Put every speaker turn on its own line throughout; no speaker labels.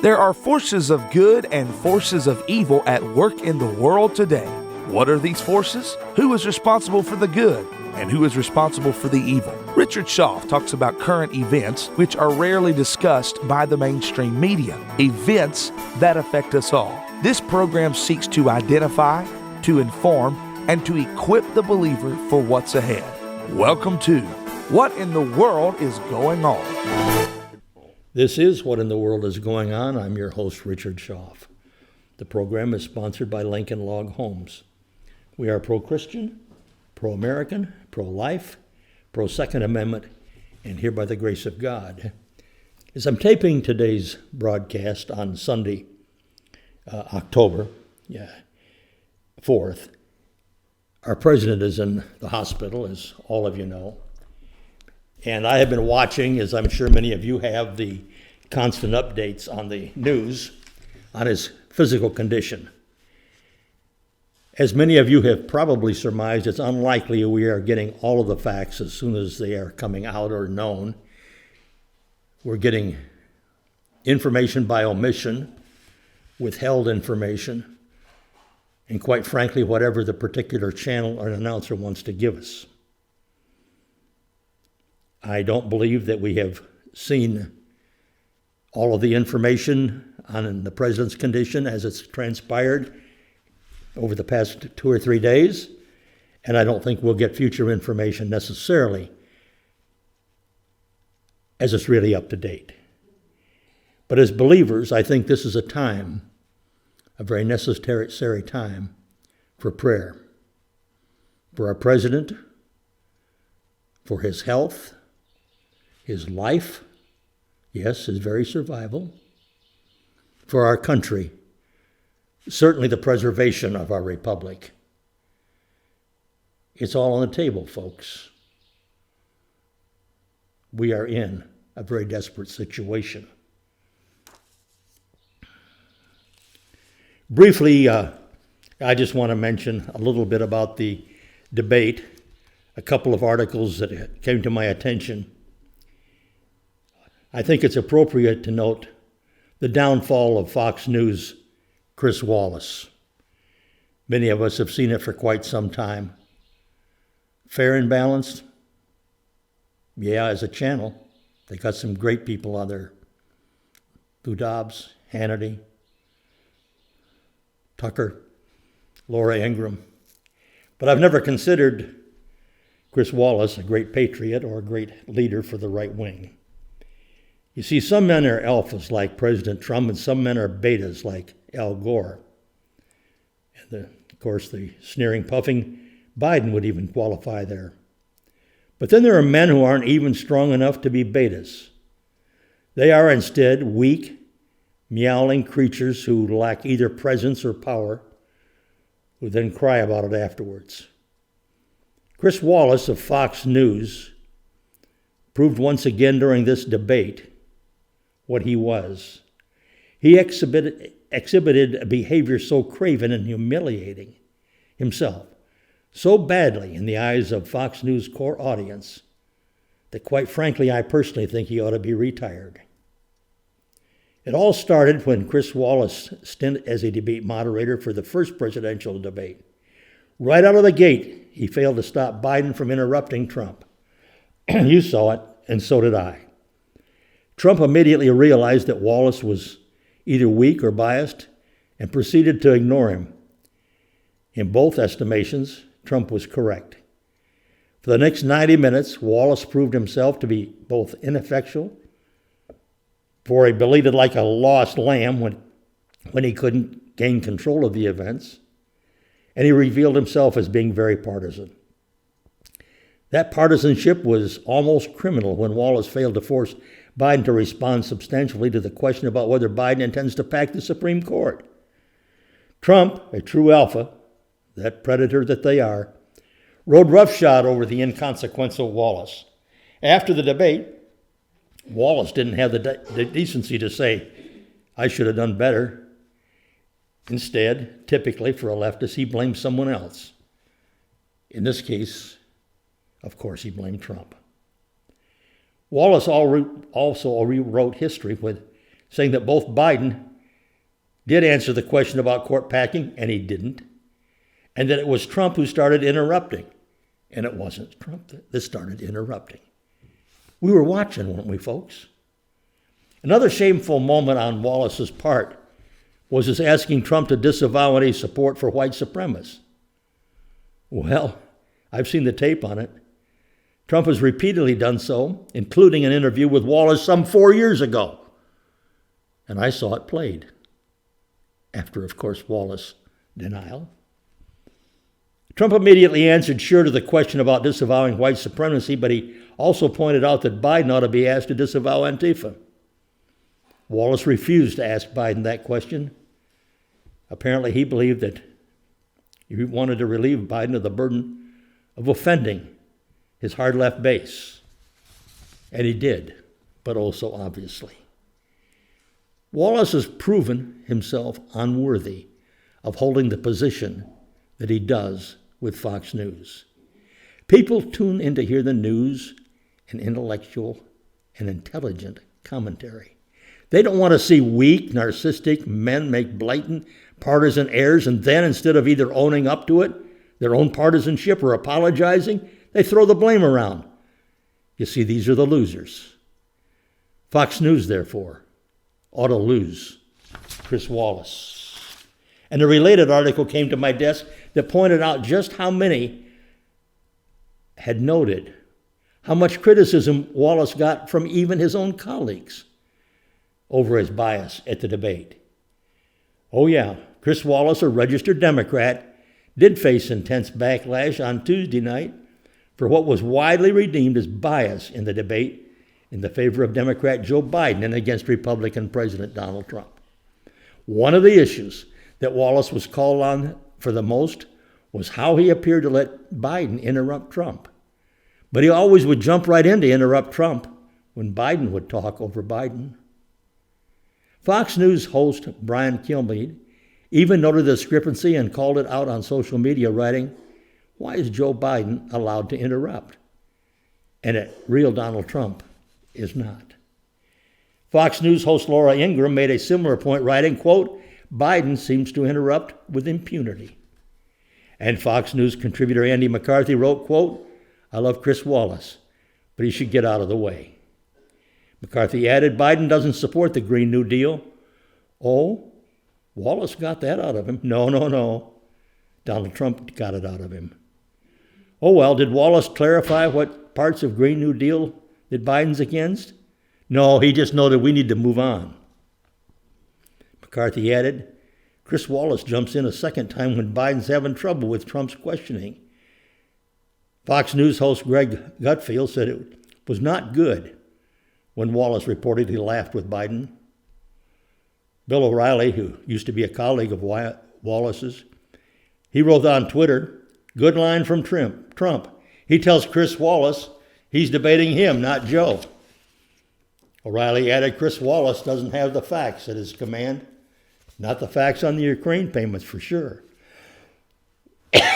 There are forces of good and forces of evil at work in the world today. What are these forces? Who is responsible for the good? And who is responsible for the evil? Richard Shoff talks about current events which are rarely discussed by the mainstream media, events that affect us all. This program seeks to identify, to inform, and to equip the believer for what's ahead. Welcome to What in the World is Going On?
This is What in the World is Going On. I'm your host, Richard Shoff. The program is sponsored by Lincoln Log Homes. We are pro-Christian, pro-American, pro-life, pro-Second Amendment, and here by the grace of God. As I'm taping today's broadcast on Sunday, October 4th, our president is in the hospital, as all of you know. And I have been watching, as I'm sure many of you have, the constant updates on the news on his physical condition. As many of you have probably surmised, it's unlikely we are getting all of the facts as soon as they are coming out or known. We're getting information by omission, withheld information, and quite frankly, whatever the particular channel or announcer wants to give us. I don't believe that we have seen all of the information on the president's condition as it's transpired over the past 2 or 3 days, and I don't think we'll get future information necessarily as it's really up to date. But as believers, I think this is a time, a very necessary time for prayer, for our president, for his health, his life, yes, his very survival, for our country, certainly the preservation of our republic. It's all on the table, folks. We are in a very desperate situation. Briefly, I just want to mention a little bit about the debate, a couple of articles that came to my attention. I think it's appropriate to note the downfall of Fox News' Chris Wallace. Many of us have seen it for quite some time. Fair and balanced? Yeah, as a channel. They got some great people on there. Lou Dobbs, Hannity, Tucker, Laura Ingraham. But I've never considered Chris Wallace a great patriot or a great leader for the right wing. You see, some men are alphas like President Trump, and some men are betas like Al Gore. And of course, the sneering, puffing Biden would even qualify there. But then there are men who aren't even strong enough to be betas. They are instead weak, meowing creatures who lack either presence or power, who then cry about it afterwards. Chris Wallace of Fox News proved once again during this debate what he was. He exhibited a behavior so craven and humiliating himself so badly in the eyes of Fox News' core audience that quite frankly, I personally think he ought to be retired. It all started when Chris Wallace stint as a debate moderator for the first presidential debate. Right out of the gate, he failed to stop Biden from interrupting Trump. You saw it, and so did I. Trump immediately realized that Wallace was either weak or biased and proceeded to ignore him. In both estimations, Trump was correct. For the next 90 minutes, Wallace proved himself to be both ineffectual, for he bleated like a lost lamb when he couldn't gain control of the events, and he revealed himself as being very partisan. That partisanship was almost criminal when Wallace failed to force Biden to respond substantially to the question about whether Biden intends to pack the Supreme Court. Trump, a true alpha, that predator that they are, rode roughshod over the inconsequential Wallace. After the debate, Wallace didn't have the decency to say, I should have done better. Instead, typically for a leftist, he blamed someone else. In this case, of course, he blamed Trump. Wallace also rewrote history with saying that both Biden did answer the question about court packing, and he didn't, and that it was Trump who started interrupting, and it wasn't Trump that started interrupting. We were watching, weren't we, folks? Another shameful moment on Wallace's part was his asking Trump to disavow any support for white supremacists. Well, I've seen the tape on it. Trump has repeatedly done so, including an interview with Wallace some 4 years ago. And I saw it played. After, of course, Wallace denial. Trump immediately answered sure to the question about disavowing white supremacy, but he also pointed out that Biden ought to be asked to disavow Antifa. Wallace refused to ask Biden that question. Apparently, he believed that he wanted to relieve Biden of the burden of offending his hard left base. And he did, but also obviously. Wallace has proven himself unworthy of holding the position that he does with Fox News. People tune in to hear the news and intellectual and intelligent commentary. They don't want to see weak, narcissistic men make blatant partisan errors and then, instead of either owning up to it, their own partisanship, or apologizing, they throw the blame around. You see, these are the losers. Fox News, therefore, ought to lose Chris Wallace. And a related article came to my desk that pointed out just how many had noted how much criticism Wallace got from even his own colleagues over his bias at the debate. Oh yeah, Chris Wallace, a registered Democrat, did face intense backlash on Tuesday night for what was widely redeemed as bias in the debate in the favor of Democrat Joe Biden and against Republican President Donald Trump. One of the issues that Wallace was called on for the most was how he appeared to let Biden interrupt Trump. But he always would jump right in to interrupt Trump when Biden would talk over Biden. Fox News host Brian Kilmeade even noted the discrepancy and called it out on social media, writing, "Why is Joe Biden allowed to interrupt? And a real Donald Trump is not." Fox News host Laura Ingraham made a similar point, writing, quote, "Biden seems to interrupt with impunity." And Fox News contributor Andy McCarthy wrote, quote, "I love Chris Wallace, but he should get out of the way." McCarthy added, "Biden doesn't support the Green New Deal." Oh, Wallace got that out of him. No. Donald Trump got it out of him. Oh well, did Wallace clarify what parts of Green New Deal that Biden's against? No, he just noted we need to move on. McCarthy added, Chris Wallace jumps in a second time when Biden's having trouble with Trump's questioning. Fox News host Greg Gutfeld said it was not good when Wallace reportedly laughed with Biden. Bill O'Reilly, who used to be a colleague of Wallace's, he wrote on Twitter, "Good line from Trump. He tells Chris Wallace he's debating him, not Joe." O'Reilly added, "Chris Wallace doesn't have the facts at his command. Not the facts on the Ukraine payments, for sure."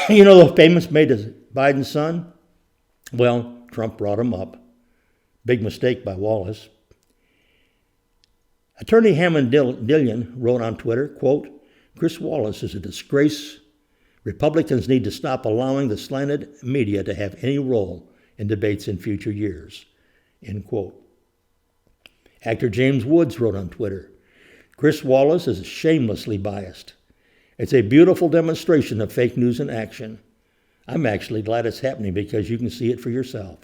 You know those payments made to Biden's son? Well, Trump brought them up. Big mistake by Wallace. Attorney Hammond Dillion wrote on Twitter, quote, "Chris Wallace is a disgrace. Republicans need to stop allowing the slanted media to have any role in debates in future years," end quote. Actor James Woods wrote on Twitter, "Chris Wallace is shamelessly biased. It's a beautiful demonstration of fake news in action. I'm actually glad it's happening because you can see it for yourself,"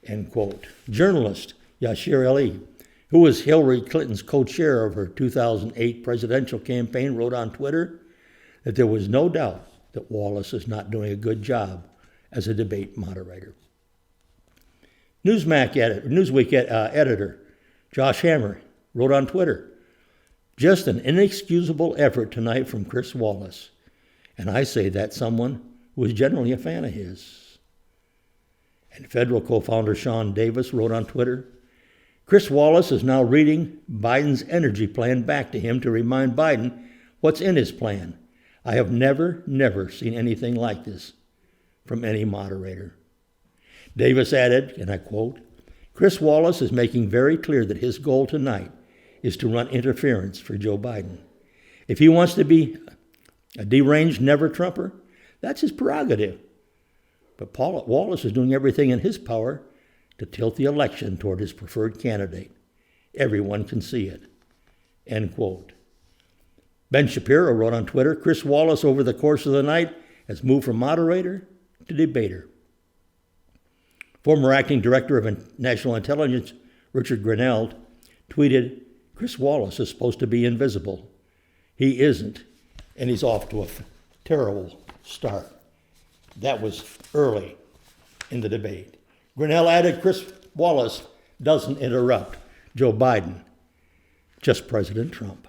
end quote. Journalist Yashir Ali, who was Hillary Clinton's co-chair of her 2008 presidential campaign, wrote on Twitter that there was no doubt that Wallace is not doing a good job as a debate moderator. Newsweek editor Josh Hammer wrote on Twitter, "Just an inexcusable effort tonight from Chris Wallace." And I say that's someone who is generally a fan of his. And Federal co-founder Sean Davis wrote on Twitter, "Chris Wallace is now reading Biden's energy plan back to him to remind Biden what's in his plan. I have never seen anything like this from any moderator." Davis added, and I quote, "Chris Wallace is making very clear that his goal tonight is to run interference for Joe Biden. If he wants to be a deranged never-Trumper, that's his prerogative. But Paul Wallace is doing everything in his power to tilt the election toward his preferred candidate. Everyone can see it. End quote. Ben Shapiro wrote on Twitter, Chris Wallace over the course of the night has moved from moderator to debater. Former acting director of national intelligence, Richard Grenell, tweeted, Chris Wallace is supposed to be invisible. He isn't, and he's off to a terrible start. That was early in the debate. Grenell added, Chris Wallace doesn't interrupt Joe Biden, just President Trump.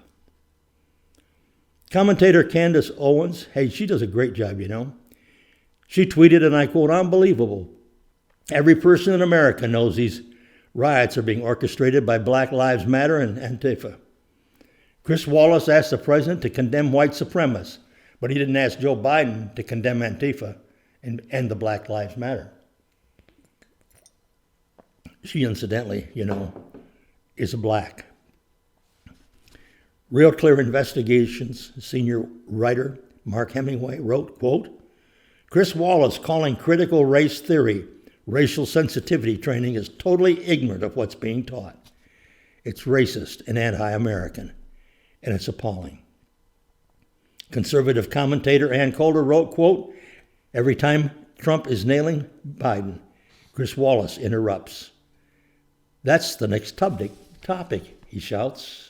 Commentator Candace Owens, hey, she does a great job, you know. She tweeted, and I quote, unbelievable. Every person in America knows these riots are being orchestrated by Black Lives Matter and Antifa. Chris Wallace asked the president to condemn white supremacists, but he didn't ask Joe Biden to condemn Antifa and the Black Lives Matter. She, incidentally, you know, is black. Real Clear Investigations senior writer Mark Hemingway wrote, quote, Chris Wallace calling critical race theory racial sensitivity training is totally ignorant of what's being taught. It's racist and anti-American, and it's appalling. Conservative commentator Ann Coulter wrote, quote, every time Trump is nailing Biden, Chris Wallace interrupts. That's the next topic, he shouts.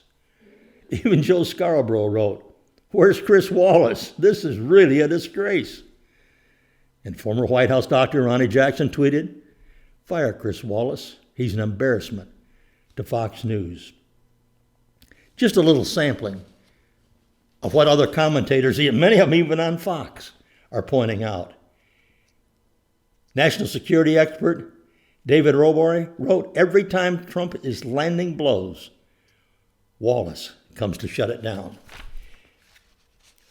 Even Joe Scarborough wrote, where's Chris Wallace? This is really a disgrace. And former White House Dr. Ronnie Jackson tweeted, fire Chris Wallace. He's an embarrassment to Fox News. Just a little sampling of what other commentators, many of them even on Fox, are pointing out. National security expert David Robory wrote, every time Trump is landing blows, Wallace comes to shut it down.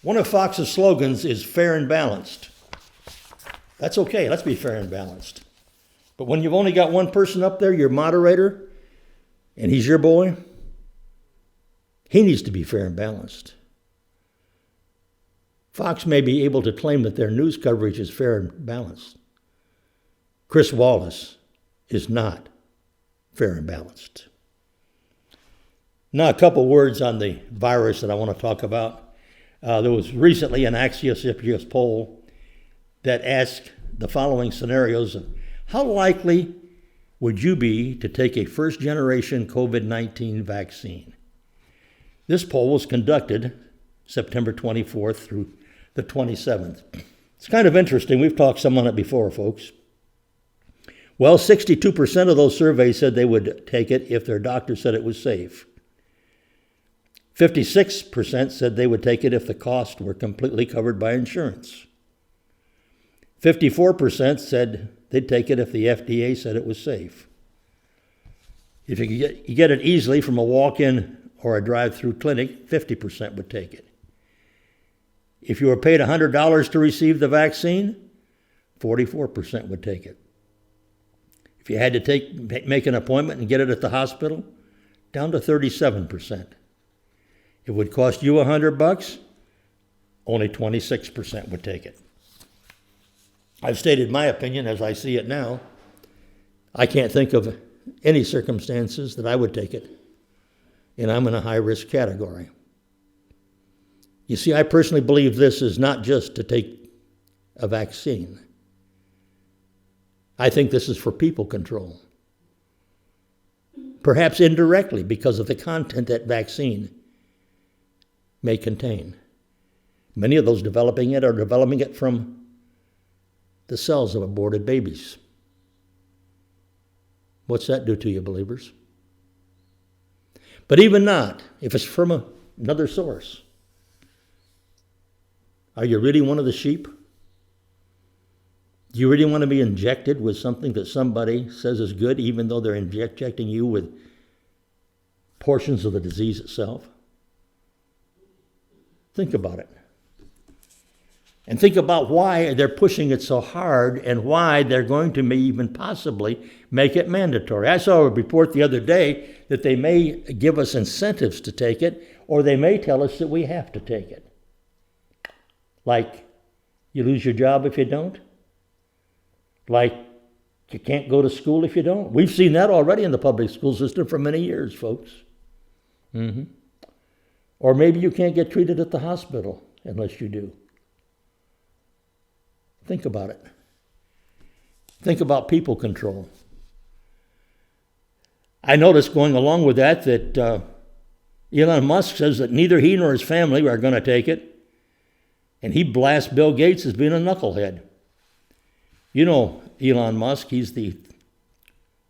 One of Fox's slogans is fair and balanced. That's okay, let's be fair and balanced. But when you've only got one person up there, your moderator, and he's your boy, he needs to be fair and balanced. Fox may be able to claim that their news coverage is fair and balanced. Chris Wallace is not fair and balanced. Now, a couple words on the virus that I want to talk about. There was recently an Axios poll that asked the following scenarios of how likely would you be to take a first-generation COVID-19 vaccine? This poll was conducted September 24th through the 27th. It's kind of interesting. We've talked some on it before, folks. Well, 62% of those surveys said they would take it if their doctor said it was safe. 56% said they would take it if the costs were completely covered by insurance. 54% said they'd take it if the FDA said it was safe. If you get it easily from a walk-in or a drive-through clinic, 50% would take it. If you were paid $100 to receive the vaccine, 44% would take it. If you had to make an appointment and get it at the hospital, down to 37%. It would cost you $100, only 26% would take it. I've stated my opinion as I see it now. I can't think of any circumstances that I would take it, and I'm in a high-risk category. You see, I personally believe this is not just to take a vaccine. I think this is for people control. Perhaps indirectly because of the content that vaccine may contain. Many of those developing it are developing it from the cells of aborted babies. What's that do to you, believers? But even not, if it's from another source, are you really one of the sheep? Do you really want to be injected with something that somebody says is good, even though they're injecting you with portions of the disease itself? Think about it. And think about why they're pushing it so hard and why they're going to even possibly make it mandatory. I saw a report the other day that they may give us incentives to take it, or they may tell us that we have to take it. Like, you lose your job if you don't. Like, you can't go to school if you don't. We've seen that already in the public school system for many years, folks. Or maybe you can't get treated at the hospital unless you do. Think about it. Think about people control. I noticed going along with that Elon Musk says that neither he nor his family are going to take it. And he blasts Bill Gates as being a knucklehead. You know Elon Musk, he's the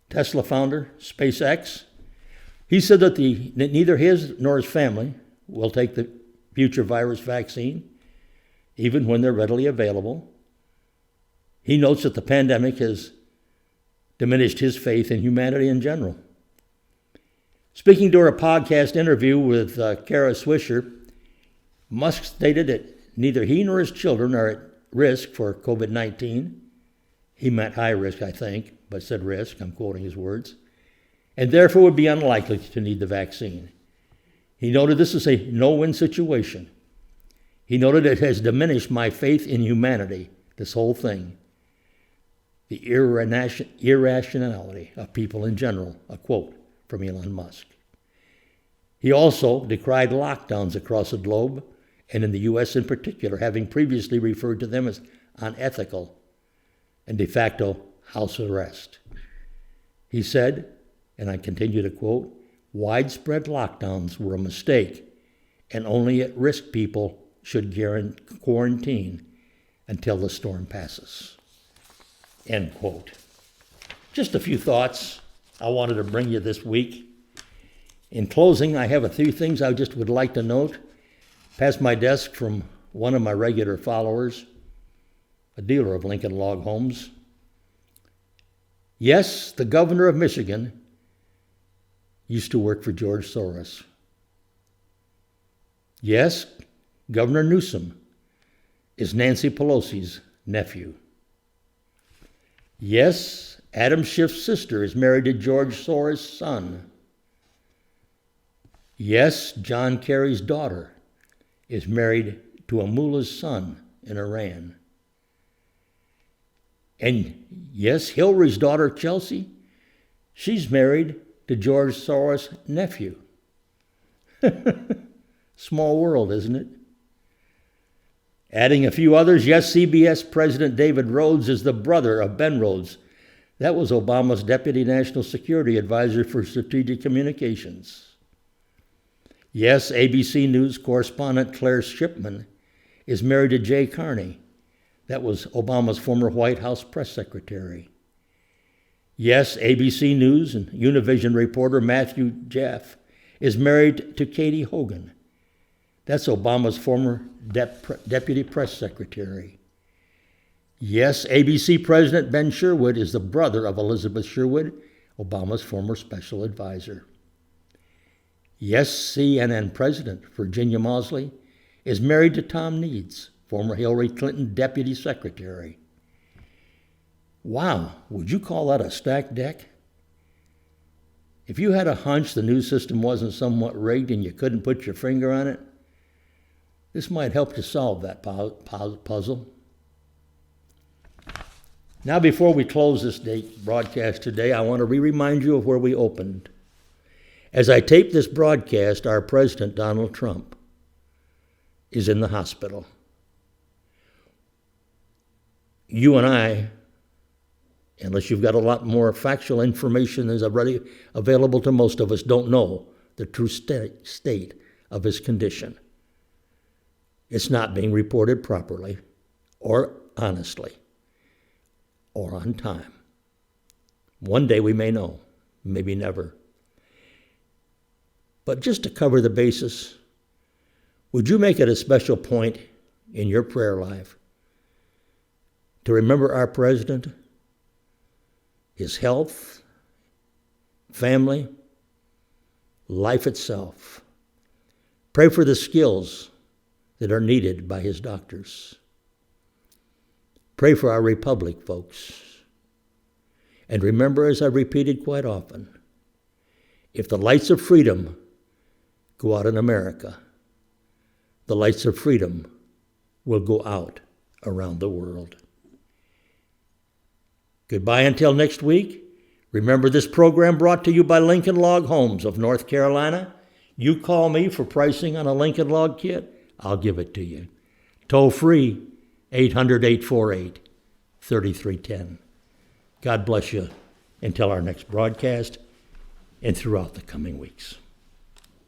Tesla founder, SpaceX. He said that neither his nor his family will take the future virus vaccine, even when they're readily available. He notes that the pandemic has diminished his faith in humanity in general. Speaking during a podcast interview with Kara Swisher, Musk stated that neither he nor his children are at risk for COVID-19. He meant high risk, I think, but said risk, I'm quoting his words, and therefore would be unlikely to need the vaccine. He noted this is a no-win situation. He noted it has diminished my faith in humanity, this whole thing. The irrationality of people in general, a quote from Elon Musk. He also decried lockdowns across the globe, and in the U.S. in particular, having previously referred to them as unethical and de facto house arrest. He said, and I continue to quote, widespread lockdowns were a mistake, and only at-risk people should quarantine until the storm passes. End quote. Just a few thoughts I wanted to bring you this week. In closing, I have a few things I just would like to note. Past my desk from one of my regular followers, a dealer of Lincoln Log Homes. Yes, the governor of Michigan used to work for George Soros. Yes, Governor Newsom is Nancy Pelosi's nephew. Yes, Adam Schiff's sister is married to George Soros' son. Yes, John Kerry's daughter is married to a mullah's son in Iran. And yes, Hillary's daughter, Chelsea, she's married to George Soros' nephew. Small world, isn't it? Adding a few others, yes, CBS President David Rhodes is the brother of Ben Rhodes. That was Obama's Deputy National Security Advisor for Strategic Communications. Yes, ABC News correspondent Claire Shipman is married to Jay Carney. That was Obama's former White House press secretary. Yes, ABC News and Univision reporter Matthew Jeff is married to Katie Hogan. That's Obama's former deputy press secretary. Yes, ABC President Ben Sherwood is the brother of Elizabeth Sherwood, Obama's former special advisor. Yes, CNN President Virginia Mosley is married to Tom Needs, former Hillary Clinton deputy secretary. Wow, would you call that a stacked deck? If you had a hunch the news system wasn't somewhat rigged and you couldn't put your finger on it, this might help to solve that puzzle. Now, before we close this broadcast today, I want to remind you of where we opened. As I tape this broadcast, our president, Donald Trump, is in the hospital. You and I, unless you've got a lot more factual information than is already available to most of us, don't know the true state of his condition. It's not being reported properly or honestly or on time. One day we may know, maybe never. But just to cover the basis, would you make it a special point in your prayer life to remember our president, his health, family, life itself? Pray for the skills that are needed by his doctors. Pray for our republic, folks. And remember, as I've repeated quite often, if the lights of freedom go out in America, the lights of freedom will go out around the world. Goodbye until next week. Remember, this program brought to you by Lincoln Log Homes of North Carolina. You call me for pricing on a Lincoln Log kit, I'll give it to you. Toll free, 800-848-3310. God bless you until our next broadcast and throughout the coming weeks.